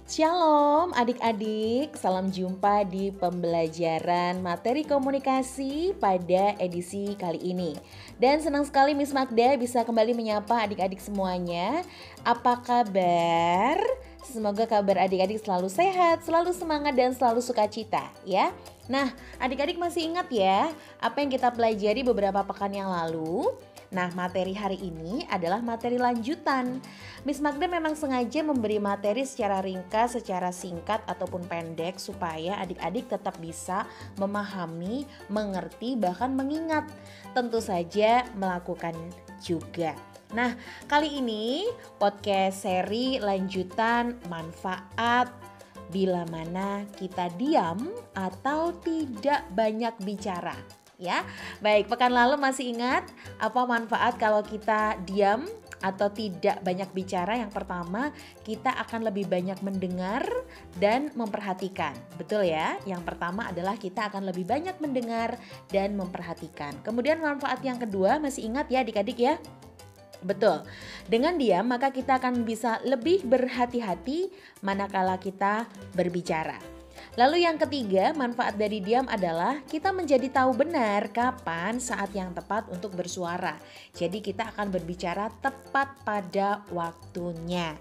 Shalom adik-adik, salam jumpa di pembelajaran materi komunikasi pada edisi kali ini. Dan senang sekali Miss Magda bisa kembali menyapa adik-adik semuanya. Apa kabar? Semoga kabar adik-adik selalu sehat, selalu semangat dan selalu sukacita ya. Nah, adik-adik masih ingat ya apa yang kita pelajari beberapa pekan yang lalu? Nah, materi hari ini adalah materi lanjutan. Miss Magda memang sengaja memberi materi secara ringkas, secara singkat ataupun pendek supaya adik-adik tetap bisa memahami, mengerti, bahkan mengingat. Tentu saja melakukan juga. Nah, kali ini podcast seri lanjutan manfaat bila mana kita diam atau tidak banyak bicara. Ya, baik, pekan lalu masih ingat apa manfaat kalau kita diam atau tidak banyak bicara? Yang pertama, kita akan lebih banyak mendengar dan memperhatikan. Betul ya? Yang pertama adalah kita akan lebih banyak mendengar dan memperhatikan. Kemudian manfaat yang kedua, masih ingat ya adik-adik ya? Betul, dengan diam maka kita akan bisa lebih berhati-hati manakala kita berbicara. Lalu yang ketiga, manfaat dari diam adalah kita menjadi tahu benar kapan saat yang tepat untuk bersuara. Jadi kita akan berbicara tepat pada waktunya.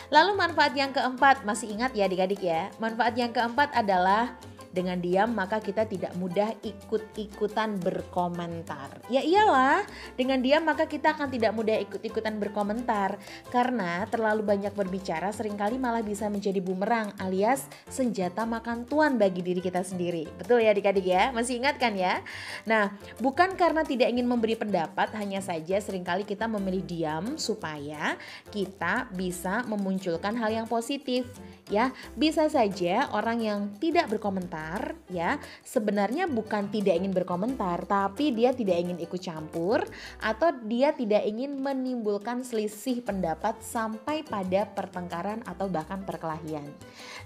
Lalu manfaat yang keempat, masih ingat ya adik-adik ya? Manfaat yang keempat adalah dengan diam maka kita tidak mudah ikut-ikutan berkomentar. Ya iyalah, dengan diam maka kita akan tidak mudah ikut-ikutan berkomentar. Karena terlalu banyak berbicara seringkali malah bisa menjadi bumerang alias senjata makan tuan bagi diri kita sendiri. Betul ya adik-adik ya? Masih ingat kan ya? Nah, bukan karena tidak ingin memberi pendapat, hanya saja seringkali kita memilih diam supaya kita bisa memunculkan hal yang positif. Ya, bisa saja orang yang tidak berkomentar ya sebenarnya bukan tidak ingin berkomentar, tapi dia tidak ingin ikut campur atau dia tidak ingin menimbulkan selisih pendapat sampai pada pertengkaran atau bahkan perkelahian.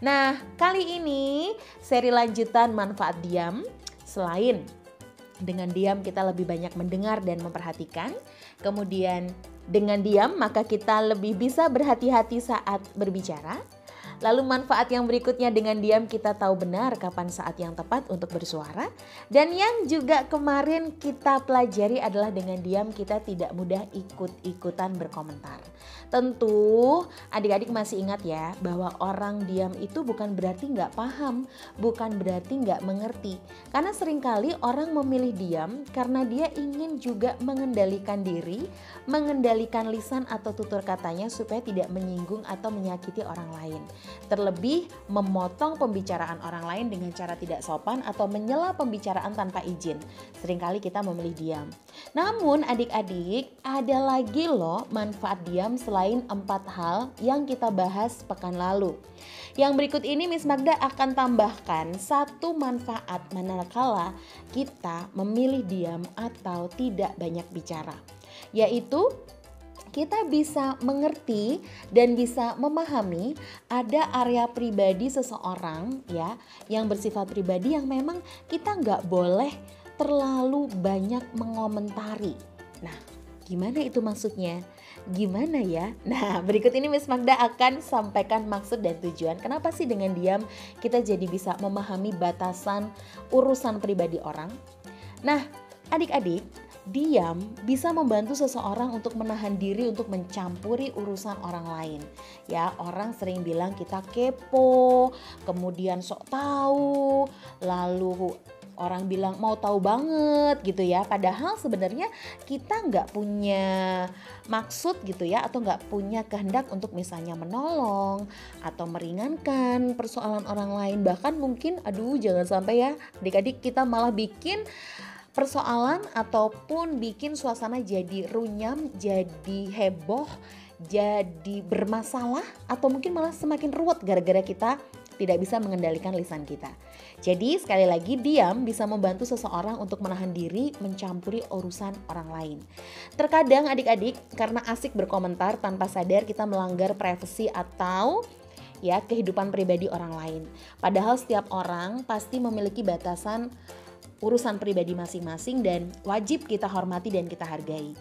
Nah, kali ini seri lanjutan manfaat diam. Selain dengan diam kita lebih banyak mendengar dan memperhatikan, kemudian dengan diam maka kita lebih bisa berhati-hati saat berbicara. Lalu manfaat yang berikutnya, dengan diam kita tahu benar kapan saat yang tepat untuk bersuara. Dan yang juga kemarin kita pelajari adalah dengan diam kita tidak mudah ikut-ikutan berkomentar. Tentu adik-adik masih ingat ya bahwa orang diam itu bukan berarti nggak paham, bukan berarti nggak mengerti. Karena seringkali orang memilih diam karena dia ingin juga mengendalikan diri, mengendalikan lisan atau tutur katanya supaya tidak menyinggung atau menyakiti orang lain. Terlebih memotong pembicaraan orang lain dengan cara tidak sopan atau menyela pembicaraan tanpa izin. Seringkali kita memilih diam. Namun adik-adik, ada lagi loh manfaat diam selain 4 hal yang kita bahas pekan lalu. Yang berikut ini Miss Magda akan tambahkan satu manfaat manakala kita memilih diam atau tidak banyak bicara, yaitu kita bisa mengerti dan bisa memahami ada area pribadi seseorang ya yang bersifat pribadi yang memang kita nggak boleh terlalu banyak mengomentari. Nah, gimana itu maksudnya? Gimana ya? Nah, berikut ini Miss Magda akan sampaikan maksud dan tujuan kenapa sih dengan diam kita jadi bisa memahami batasan urusan pribadi orang. Nah, adik-adik, diam bisa membantu seseorang untuk menahan diri untuk mencampuri urusan orang lain. Ya, orang sering bilang kita kepo, kemudian sok tahu, lalu orang bilang mau tahu banget gitu ya. Padahal sebenarnya kita nggak punya maksud gitu ya, atau nggak punya kehendak untuk misalnya menolong atau meringankan persoalan orang lain. Bahkan mungkin jangan sampai ya adik-adik kita malah bikin persoalan ataupun bikin suasana jadi runyam, jadi heboh, jadi bermasalah, atau mungkin malah semakin ruwet gara-gara kita tidak bisa mengendalikan lisan kita. Jadi sekali lagi, diam bisa membantu seseorang untuk menahan diri mencampuri urusan orang lain. Terkadang adik-adik karena asik berkomentar tanpa sadar kita melanggar privasi atau ya kehidupan pribadi orang lain. Padahal setiap orang pasti memiliki batasan urusan pribadi masing-masing dan wajib kita hormati dan kita hargai.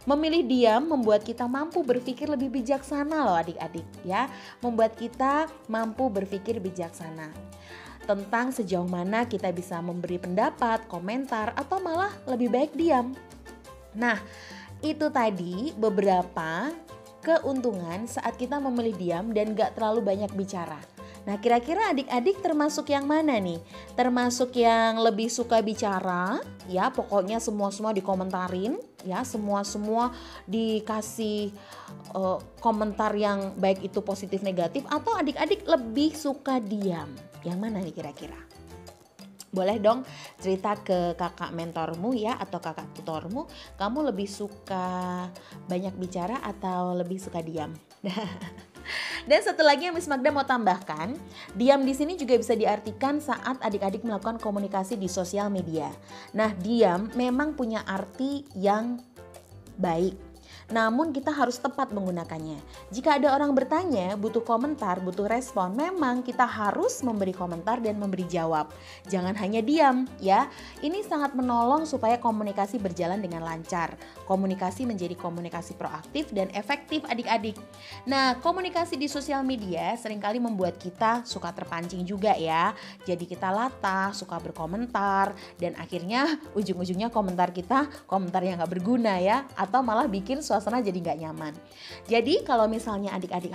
Memilih diam membuat kita mampu berpikir lebih bijaksana loh adik-adik ya. Membuat kita mampu berpikir bijaksana tentang sejauh mana kita bisa memberi pendapat, komentar, atau malah lebih baik diam. Nah, itu tadi beberapa keuntungan saat kita memilih diam dan gak terlalu banyak bicara. Nah, kira-kira adik-adik termasuk yang mana nih? Termasuk yang lebih suka bicara, ya pokoknya semua-semua dikomentarin, ya semua-semua dikasih komentar yang baik itu positif negatif, atau adik-adik lebih suka diam? Yang mana nih kira-kira? Boleh dong cerita ke kakak mentormu ya atau kakak tutormu, kamu lebih suka banyak bicara atau lebih suka diam? Dan satu lagi yang Miss Magda mau tambahkan, diam di sini juga bisa diartikan saat adik-adik melakukan komunikasi di sosial media. Nah, diam memang punya arti yang baik. Namun kita harus tepat menggunakannya. Jika ada orang bertanya, butuh komentar, butuh respon, memang kita harus memberi komentar dan memberi jawab. Jangan hanya diam ya. Ini sangat menolong supaya komunikasi berjalan dengan lancar. Komunikasi menjadi komunikasi proaktif dan efektif adik-adik. Nah, komunikasi di sosial media seringkali membuat kita suka terpancing juga ya. Jadi kita latah, suka berkomentar, dan akhirnya ujung-ujungnya komentar kita komentar yang gak berguna ya. Atau malah bikin suasana jadi gak nyaman. Jadi kalau misalnya adik-adik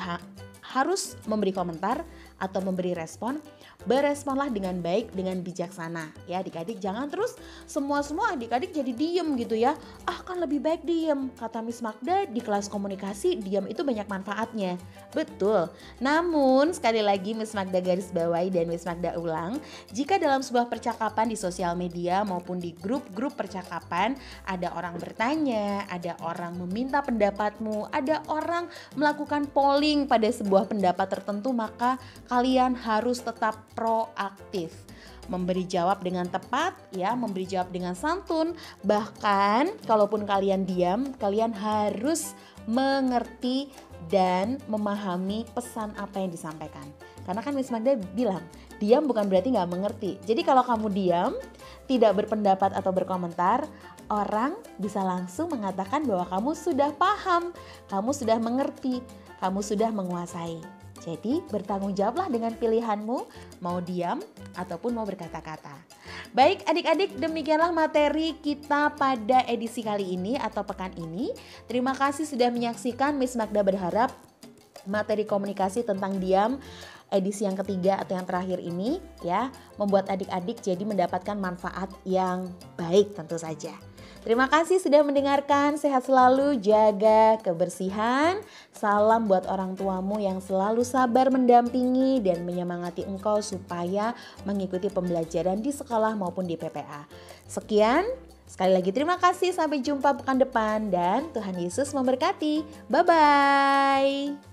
harus memberi komentar atau memberi respon, beresponlah dengan baik, dengan bijaksana ya adik-adik. Jangan terus semua adik-adik jadi diem gitu ya. Kan lebih baik diem. Kata Miss Magda di kelas komunikasi, diam itu banyak manfaatnya. Betul. Namun sekali lagi Miss Magda garis bawahi dan Miss Magda ulang, jika dalam sebuah percakapan di sosial media maupun di grup-grup percakapan ada orang bertanya, ada orang meminta pendapatmu, ada orang melakukan polling pada sebuah pendapat tertentu, maka kalian harus tetap proaktif, memberi jawab dengan tepat ya, memberi jawab dengan santun. Bahkan kalaupun kalian diam, kalian harus mengerti dan memahami pesan apa yang disampaikan. Karena kan Miss Magda bilang, diam bukan berarti gak mengerti. Jadi kalau kamu diam, tidak berpendapat atau berkomentar, orang bisa langsung mengatakan bahwa kamu sudah paham, kamu sudah mengerti, kamu sudah menguasai. Jadi bertanggung jawablah dengan pilihanmu, mau diam ataupun mau berkata-kata. Baik adik-adik, demikianlah materi kita pada edisi kali ini atau pekan ini. Terima kasih sudah menyaksikan. Miss Magda berharap materi komunikasi tentang diam edisi yang ketiga atau yang terakhir ini ya, membuat adik-adik jadi mendapatkan manfaat yang baik tentu saja. Terima kasih sudah mendengarkan, sehat selalu, jaga kebersihan. Salam buat orang tuamu yang selalu sabar mendampingi dan menyemangati engkau supaya mengikuti pembelajaran di sekolah maupun di PPA. Sekian, sekali lagi terima kasih, sampai jumpa pekan depan dan Tuhan Yesus memberkati. Bye-bye.